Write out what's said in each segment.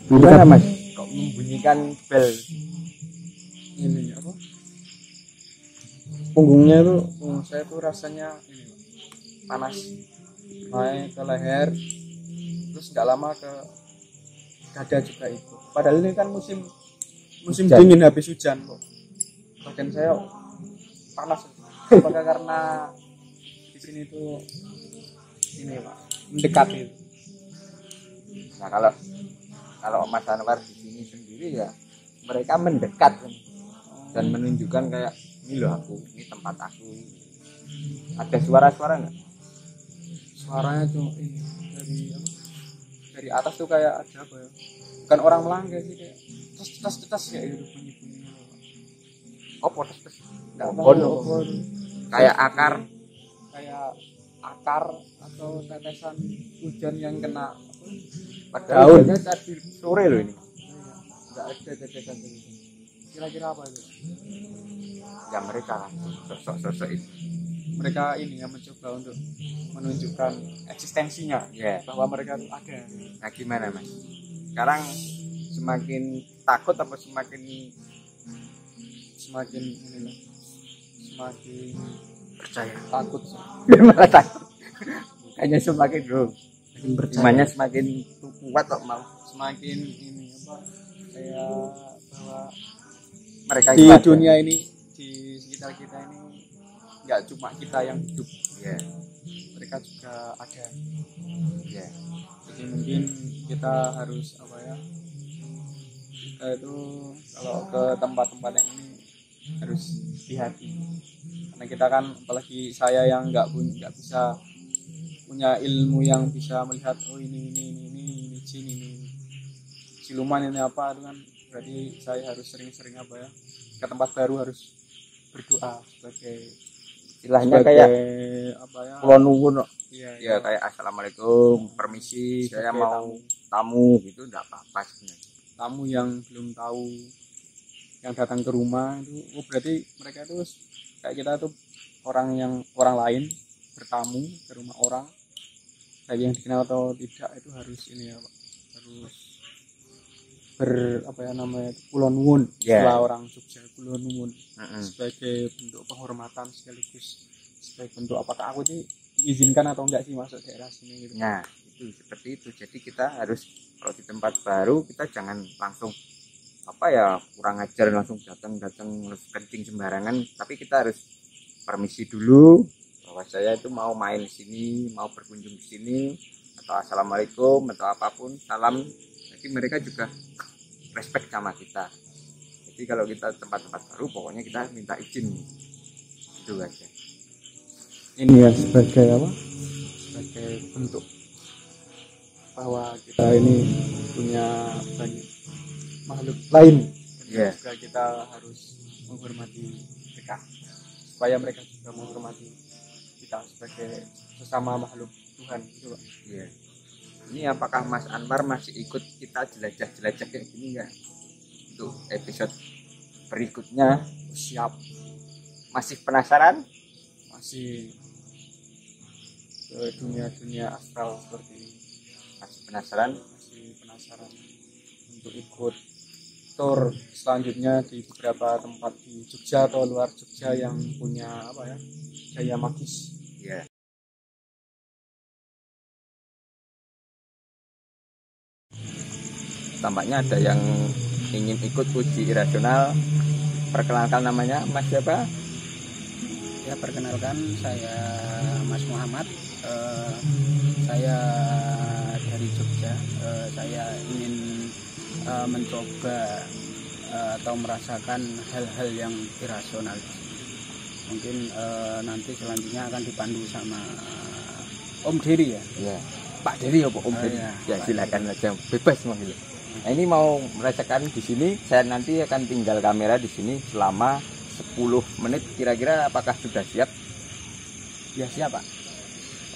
Gimana Mas? Kok membunyikan bel? Ini apa? Punggungnya itu, punggung saya tuh rasanya ini panas, naik ke leher, terus nggak lama ke dada juga itu. Padahal ini kan musim Hujan. dingin habis hujan kok. Badan saya panas. Apakah karena di sini tuh ini Pak, mendekat itu. Nah kalau Mas Anwar di sini sendiri ya mereka mendekat kan, dan menunjukkan kayak ini loh aku, ini tempat aku. Ada suara-suara nggak? Suaranya tuh ini dari apa? Dari atas tuh kayak ada apa ya? Bukan orang melangkah sih, kayak tes kayak gitu bunyi-bunyi. Oh, potes terus. Nggak tahu Pohon apa. kayak akar. Kayak akar atau tetesan hujan yang kena Padahal daun. tadi sore loh ini. Nggak ada tetesan itu. Kira-kira apa itu? Ya mereka lah, sosok-sosok itu. Mereka ini yang mencoba untuk menunjukkan eksistensinya, Ya. bahwa mereka tuh ada. Nah gimana Mas? Sekarang semakin takut apa semakin ini loh, semakin percaya? takut sih. Malah takut. Hanya semakin bro. Semakin percaya. Imannya semakin kuat kok mau. Semakin ini apa? Kayak bahwa Mereka di itu ada. dunia ini, di sekitar kita ini nggak cuma kita yang hidup, Ya. mereka juga ada. Ya. Jadi mungkin kita harus apa ya? Kita itu kalau ke tempat-tempat yang ini harus hati-hati. Karena kita kan, apalagi saya yang nggak bisa punya ilmu yang bisa melihat oh ini jin, ini siluman, ini apa itu kan, berarti saya harus sering-sering apa ya, ke tempat baru harus berdoa sebagai Istilahnya kayak apa ya, kulon nuwun. iya, Ya kayak assalamualaikum, permisi, saya Sebagai mau tamu gitu, enggak apa-apa sebenarnya. tamu yang belum tahu yang datang ke rumah itu, oh berarti mereka itu kayak kita tuh orang lain bertamu ke rumah orang, baik yang dikenal atau tidak, itu harus ini ya Pak, harus apa ya namanya, kulon nuwun. Setelah orang Jogja kulon nuwun sebagai bentuk penghormatan sekaligus sebagai bentuk apakah aku ini diizinkan atau enggak sih masuk daerah sini gitu. Nah itu seperti itu, jadi kita harus kalau di tempat baru kita jangan langsung apa ya kurang ajar langsung datang kencing sembarangan, tapi kita harus permisi dulu bahwa saya itu mau main di sini, mau berkunjung di sini, atau assalamualaikum atau apapun salam. Jadi mereka juga respect sama kita. Jadi kalau kita tempat-tempat baru pokoknya kita minta izin, itu aja. Ini ya sebagai apa, sebagai bentuk bahwa kita ini punya banyak makhluk lain, Yeah. juga kita harus menghormati mereka supaya mereka juga menghormati kita sebagai sesama makhluk Tuhan gitu Pak. Yeah. Ini apakah Mas Anwar masih ikut kita jelajah-jelajah kayak gini ya untuk episode berikutnya? Siap, Masih penasaran? masih ke dunia astral seperti ini, Masih penasaran? masih penasaran untuk ikut tour selanjutnya di beberapa tempat di Jogja atau luar Jogja yang punya apa ya, daya magis. Ya. Tampaknya ada yang ingin ikut uji irasional. Perkenalkan namanya Mas siapa? Ya, perkenalkan saya Mas Muhammad. Saya dari Jogja. Saya ingin mencoba atau merasakan hal-hal yang irasional. Mungkin nanti selanjutnya akan dipandu sama Om Diri ya. Ya. Pak Diri ya Om Diri. Ya silakan aja, bebas manggil. Nah, ini mau merasakan di sini. Saya nanti akan tinggal kamera di sini selama 10 menit. Kira-kira apakah sudah siap? Ya siap Pak.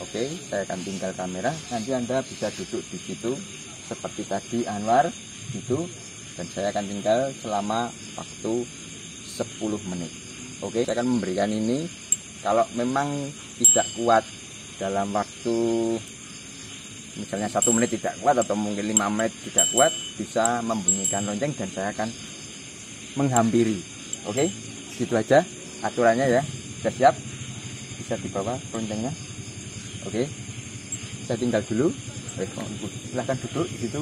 Oke, saya akan tinggal kamera. Nanti Anda bisa duduk di situ seperti tadi Anwar gitu, dan saya akan tinggal selama waktu 10 menit. Oke, saya akan memberikan ini. Kalau memang tidak kuat dalam waktu misalnya 1 menit tidak kuat atau mungkin 5 menit tidak kuat, bisa membunyikan lonceng dan saya akan menghampiri. Oke, gitu aja aturannya ya. Sudah siap? Bisa dibawa loncengnya. Oke, saya tinggal dulu. Silahkan duduk di situ.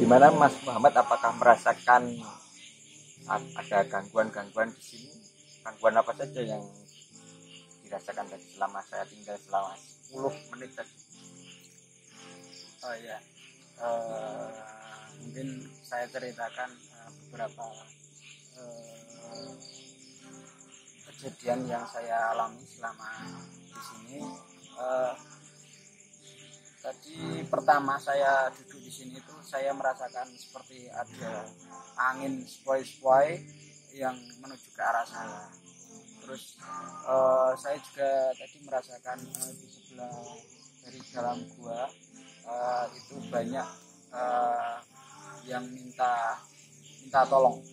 gimana Mas Muhammad, apakah merasakan ada gangguan-gangguan di sini? Gangguan apa saja yang dirasakan tadi selama saya tinggal selama 10 menit tadi? Oh ya, mungkin saya ceritakan beberapa kejadian yang saya alami selama di sini. Tadi pertama saya duduk di sini itu saya merasakan seperti ada angin sepoi-sepoi yang menuju ke arah saya. Terus saya juga tadi merasakan di sebelah dari dalam gua itu banyak yang minta tolong,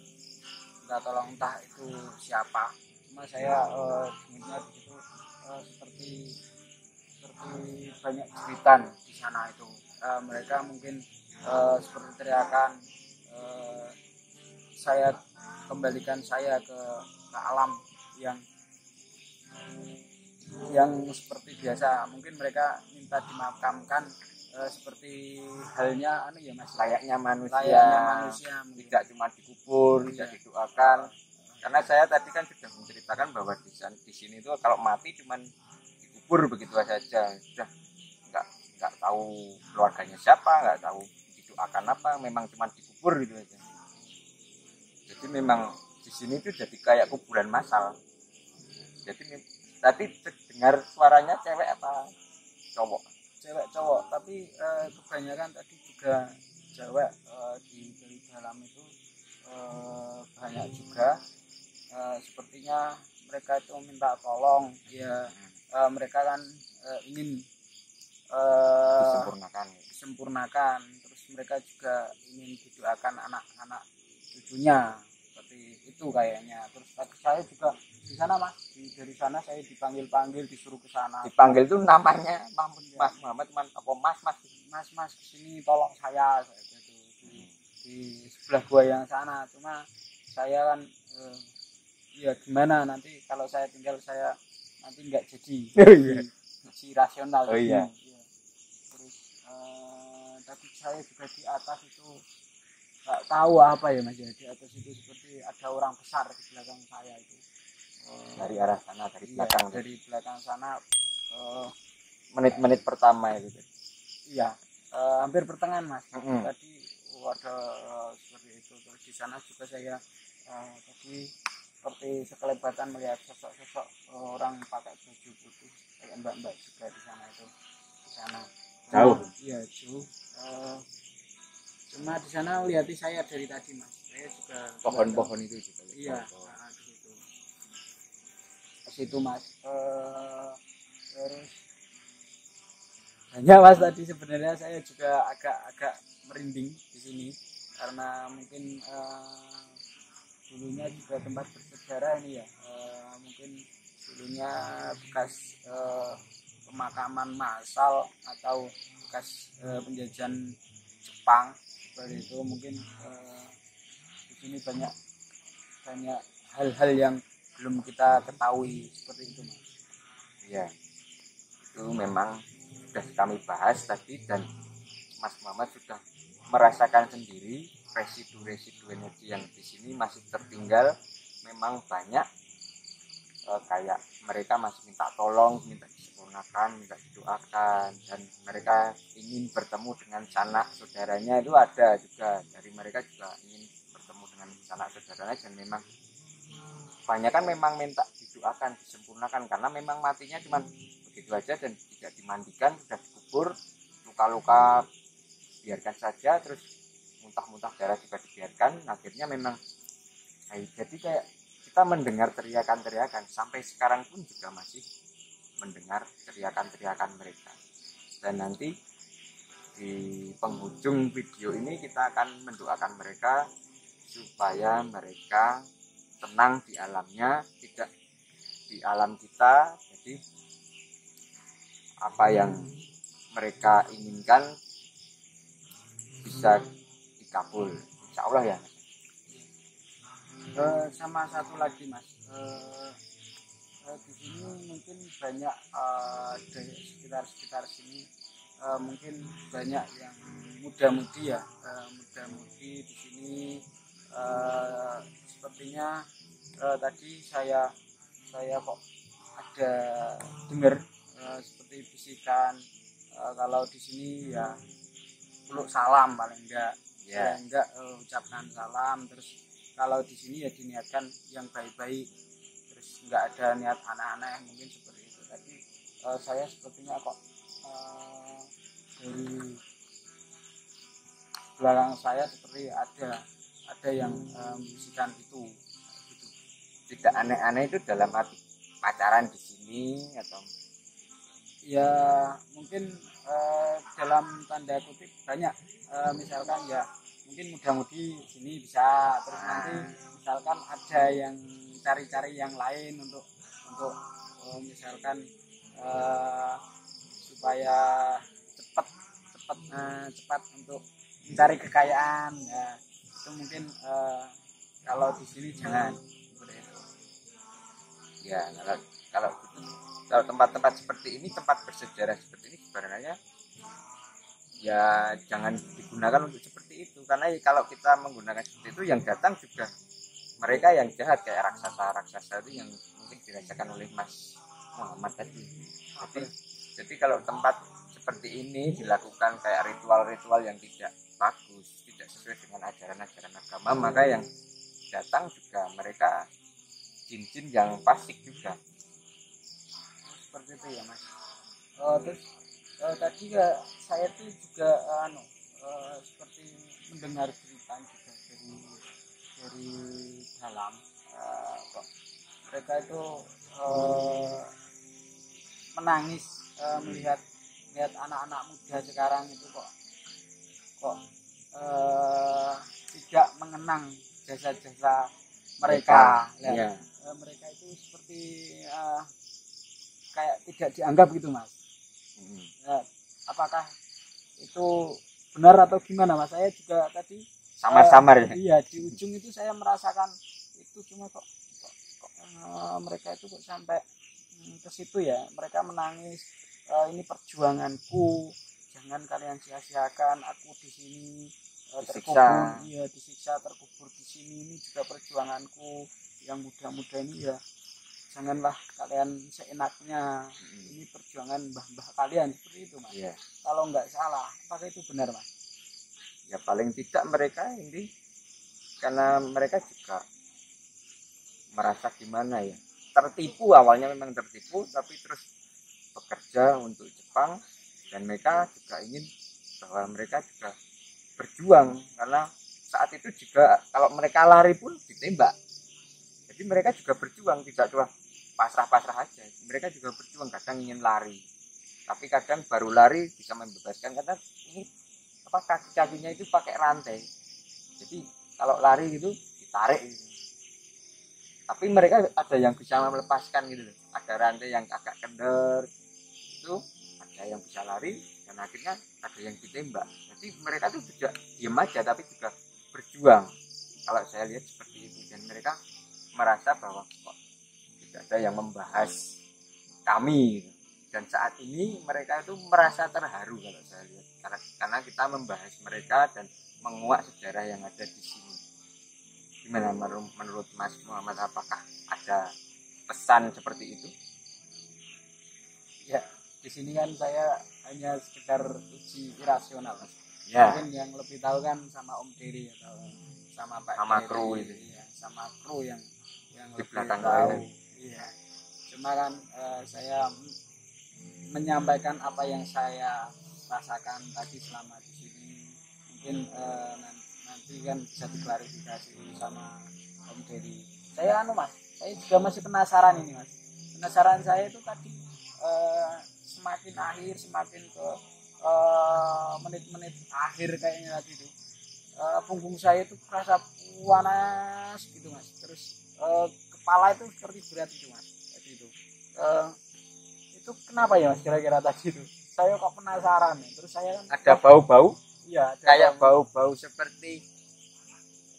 entah itu siapa. Cuma saya dengarnya di situ seperti banyak jeritan di sana itu. Mereka mungkin seperti teriakan, saya kembalikan saya ke alam yang seperti biasa. Mungkin mereka minta dimakamkan seperti halnya ya Mas, Layaknya manusia, tidak cuma dikubur, tidak didoakan. Karena saya tadi kan sudah menceritakan bahwa di sini itu kalau mati cuman dikubur begitu saja, sudah nggak tahu keluarganya siapa, nggak tahu didoakan apa, memang cuma dikubur gitu aja. Jadi memang di sini itu jadi kayak kuburan massal. Jadi tadi dengar suaranya cewek apa cowok? Cewek cowok, tapi kebanyakan tadi juga cewek. Dari dalam itu banyak juga. Sepertinya mereka itu minta tolong ya. Mereka kan ingin disempurnakan, terus mereka juga ingin didoakan anak-anak cucunya, seperti itu kayaknya. Terus tadi saya juga di sana Mas, dari sana saya dipanggil disuruh ke sana. Dipanggil tuh namanya Mas Muhammad apa Mas kesini tolong saya gitu, di sebelah gua yang sana. Cuma saya kan ya gimana, nanti kalau saya tinggal saya nanti nggak jadi uji rasional. Iya. Terus tadi saya juga di atas itu nggak tahu apa ya Mas, di atas itu seperti ada orang besar di belakang saya itu. Dari arah sana, dari belakang. Iya, dari belakang sana. Menit-menit pertama itu. Iya, hampir pertengahan Mas. Tadi ada seperti itu. Terus di sana juga saya tadi seperti sekelebatan melihat sosok-sosok orang pakai baju putih, kayak mbak-mbak juga di sana itu. Di sana. Jauh? Iya, jauh. Cuma di sana lihati saya dari tadi Mas. Saya juga pohon-pohon itu juga. Iya, di situ Mas. Terus banyak Mas, tadi sebenarnya saya juga agak merinding di sini karena mungkin dulunya juga tempat bersejarah ini ya. Mungkin dulunya bekas pemakaman massal atau bekas penjajahan Jepang seperti itu. Mungkin di sini banyak hal-hal yang belum kita ketahui seperti itu Mas. Iya, itu memang sudah kami bahas tadi, dan Mas Muhammad sudah merasakan sendiri residu energi yang di sini masih tertinggal. Memang banyak kayak mereka masih minta tolong, minta disempurnakan, minta didoakan, dan mereka ingin bertemu dengan sanak saudaranya. Itu ada juga dari mereka juga ingin bertemu dengan sanak saudaranya, dan memang banyak kan memang minta didoakan, disempurnakan, karena memang matinya cuma begitu aja dan tidak dimandikan, sudah dikubur, luka-luka biarkan saja, terus muntah-muntah darah juga dibiarkan. Akhirnya memang jadi kayak kita mendengar teriakan-teriakan, sampai sekarang pun juga masih mendengar teriakan-teriakan mereka. Dan nanti di penghujung video ini kita akan mendoakan mereka supaya mereka tenang di alamnya, tidak di alam kita. Jadi apa yang mereka inginkan bisa dikabul, insya Allah ya. Sama satu lagi Mas, di sini mungkin banyak dari sekitar sini mungkin banyak yang muda-mudi ya, muda-mudi di sini. Sepertinya tadi saya kok ada dengar seperti bisikan kalau di sini ya peluk salam paling enggak, Ya. paling enggak ucapkan salam. Terus kalau di sini ya diniatkan yang baik-baik, terus enggak ada niat aneh-aneh mungkin seperti itu. Tapi saya sepertinya kok dari belakang saya seperti ada yang bisikan itu gitu. Tidak aneh-aneh itu dalam arti pacaran di sini atau Ya mungkin dalam tanda kutip banyak, misalkan ya mungkin mudah-mudi sini bisa, terus nanti misalkan ada yang cari-cari yang lain untuk misalkan supaya cepat untuk mencari kekayaan ya, itu mungkin kalau di sini jangan seperti itu. ya. Kalau tempat-tempat seperti ini, tempat bersejarah seperti ini sebenarnya ya jangan digunakan untuk seperti itu, karena kalau kita menggunakan seperti itu yang datang juga mereka yang jahat kayak raksasa itu yang mungkin dirasakan oleh Mas Muhammad tadi. Jadi kalau tempat seperti ini dilakukan kayak ritual-ritual yang tidak bagus, tidak sesuai dengan ajaran-ajaran agama, maka yang datang juga mereka jin-jin yang fasik juga. Seperti itu ya Mas. Terus tadi ya saya tuh juga seperti mendengar cerita juga dari dalam, kok mereka itu menangis melihat anak-anak muda sekarang itu kok tidak mengenang jasa-jasa mereka. Ya. Mereka itu seperti kayak tidak dianggap gitu Mas. Ya, apakah itu benar atau gimana Mas? Saya juga tadi Samar-samar ya. Iya, di ujung itu saya merasakan itu, cuma kok mereka itu kok sampai ke situ ya. Mereka menangis, ini perjuanganku, jangan kalian sia-siakan, aku di sini terkubur, iya disiksa, terkubur di sini, ini juga perjuanganku. Yang muda-muda ini ya janganlah kalian seenaknya, ini perjuangan mbah-mbah kalian, seperti itu Mas. Iya. Kalau nggak salah, apakah itu benar Mas? Ya paling tidak mereka ini karena mereka juga merasa gimana ya, tertipu, awalnya memang tertipu tapi terus bekerja untuk Jepang, dan mereka juga ingin bahwa mereka juga berjuang, karena saat itu juga kalau mereka lari pun ditembak. Jadi mereka juga berjuang, tidak cuma pasrah-pasrah aja, mereka juga berjuang, kadang ingin lari tapi kadang baru lari bisa membebaskan, karena ini kaki-kakinya itu pakai rantai, jadi kalau lari gitu ditarik gitu. Tapi mereka ada yang bisa melepaskan gitu loh, ada rantai yang agak kendor itu, ada yang bisa lari, dan akhirnya ada yang ditembak. Jadi mereka tuh tidak diam aja tapi juga berjuang, kalau saya lihat seperti itu. Dan mereka merasa bahwa kok tidak ada yang membahas kami gitu. Dan saat ini mereka itu merasa terharu kalau saya lihat, karena kita membahas mereka dan menguak sejarah yang ada di sini. Gimana menurut Mas Muhammad, apakah ada pesan seperti itu? Ya, di sini kan saya hanya sekedar uji irasional Mas. Ya. Mungkin yang lebih tahu kan sama Om Dery atau sama Pak sama Dery, kru itu. ya, sama kru yang Di lebih belakang tahu. layar. Iya. Cuma kan saya menyampaikan apa yang saya rasakan tadi selama di sini. Mungkin nanti kan bisa diklarifikasi sama Om Dery. Saya Mas, saya juga masih penasaran ini Mas. Penasaran saya itu tadi semakin akhir, semakin ke menit-menit akhir kayaknya tadi itu, punggung saya itu terasa panas gitu Mas. Terus kepala itu seperti berat gitu Mas tadi itu. Itu kenapa ya Mas kira-kira tadi itu? Saya kok penasaran. Terus saya kan ada bau-bau, iya, kayak bau-bau seperti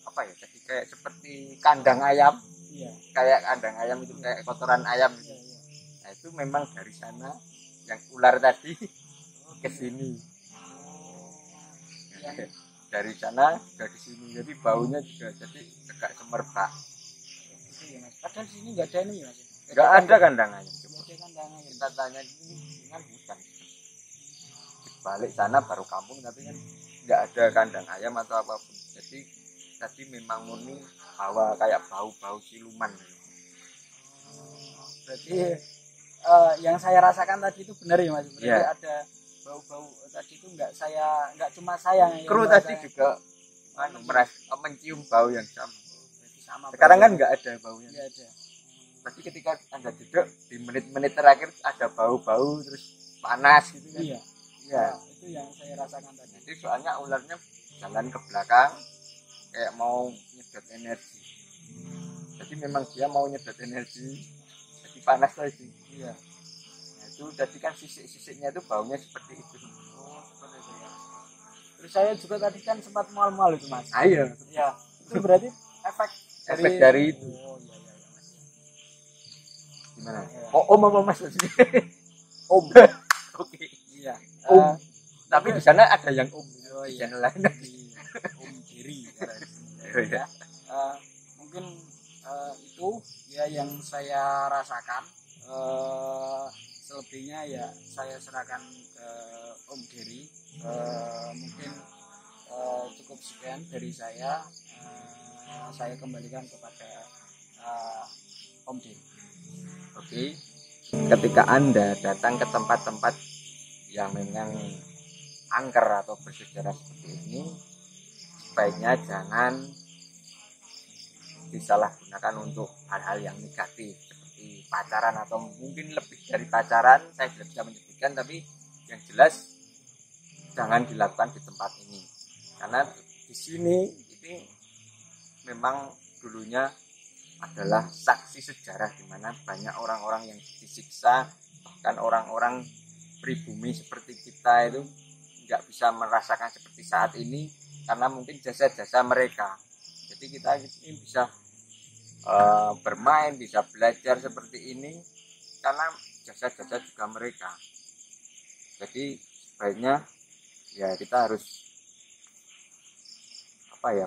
apa ya, jadi kayak seperti kandang ayam. Iya. Kayak kandang ayam itu, kayak kotoran ayam gitu. Iya. Nah itu memang dari sana yang ular tadi ke sini. Ya. Dari sana juga ke sini. Jadi baunya juga jadi agak semerbak. Itu ya mas. Padahal di sini nggak ada ini mas. Enggak ada kandang ayam. Nggak ada kandang ayam. Kita tanya ini dengan hutan. Balik sana baru kampung tapi kan nggak ada kandang ayam atau apapun. Jadi tadi memang murni hawa kayak bau-bau siluman. Berarti yang saya rasakan tadi itu benar ya mas. Berarti Iya. ada bau-bau tadi itu nggak cuma saya yang Kru tadi merasakan. juga mencium bau yang sama. Berarti sama. Sekarang kan nggak ada baunya. nggak ada. Tapi ketika Anda duduk di menit-menit terakhir ada bau-bau terus panas gitu kan. Iya. Iya. Nah, itu yang saya rasakan tadi. Jadi soalnya ularnya jalan ke belakang kayak mau nyedot energi. Jadi memang dia mau nyedot energi. Jadi panas lagi. Iya. Nah, itu jadi kan sisik-sisiknya itu baunya seperti itu. Oh, seperti itu ya. Terus saya juga tadi kan sempat mual-mual itu mas. Ayo. Iya. Itu berarti efek Dari itu. Oh iya iya iya mas. Gimana? Iya. Oh, om apa mas? Om. Oke. Iya. Om. Tapi di sana ada yang om. Oh Di iya. channel lain. Om Jerry. Oh, iya. Mungkin itu ya yang saya rasakan. Selebihnya ya saya serahkan ke Om Jerry. Mungkin cukup sekian dari saya. Saya kembalikan kepada Om Jerry. Oke. Ketika Anda datang ke tempat-tempat yang memang angker atau bersejarah seperti ini, sebaiknya jangan disalahgunakan untuk hal-hal yang negatif seperti pacaran atau mungkin lebih dari pacaran. Saya tidak bisa menyebutkan, tapi yang jelas jangan dilakukan di tempat ini karena di sini ini memang dulunya adalah saksi sejarah di mana banyak orang-orang yang disiksa, bahkan orang-orang pribumi seperti kita itu nggak bisa merasakan seperti saat ini karena mungkin jasa-jasa mereka. Jadi kita ini bisa bermain, bisa belajar seperti ini karena jasa-jasa juga mereka. Jadi sebaiknya ya kita harus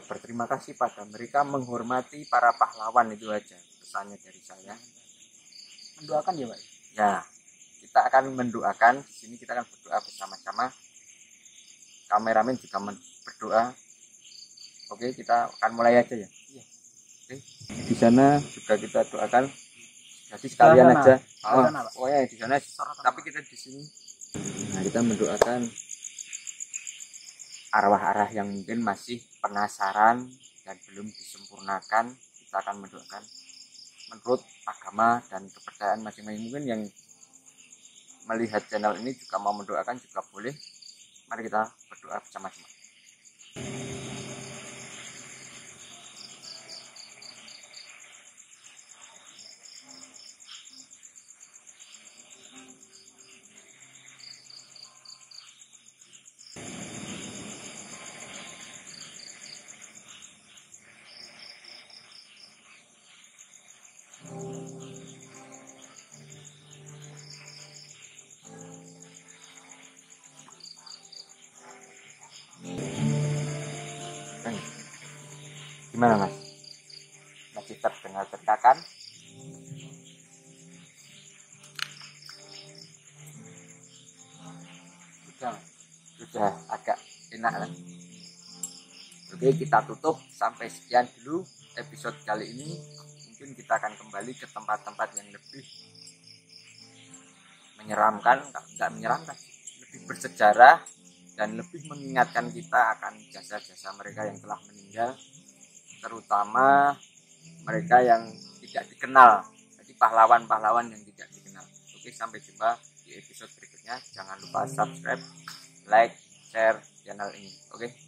berterima kasih pada mereka, menghormati para pahlawan, itu aja pesannya dari saya. Mendoakan ya Pak? Ya, kita akan mendoakan di sini, kita akan berdoa bersama-sama. Kameramen juga berdoa. Oke, kita akan mulai aja ya. Iya. Oke. Di sana juga kita doakan. Jadi sekalian aja. Oh ya di sana. Tapi kita di sini. Nah, kita mendoakan arwah-arwah yang mungkin masih penasaran dan belum disempurnakan. Kita akan mendoakan menurut agama dan kepercayaan masing-masing. Mungkin yang melihat channel ini juga mau mendoakan juga boleh. Mari kita berdoa bersama-sama. Gimana Mas? Masih terdengar terkakan? Sudah agak enak lah. Oke, kita tutup sampai sekian dulu episode kali ini. Mungkin kita akan kembali ke tempat-tempat yang lebih menyeramkan, enggak menyeramkan, lebih bersejarah dan lebih mengingatkan kita akan jasa-jasa mereka yang telah meninggal, terutama mereka yang tidak dikenal, jadi pahlawan-pahlawan yang tidak dikenal. Oke, sampai jumpa di episode berikutnya. Jangan lupa subscribe, like, share channel ini. Oke.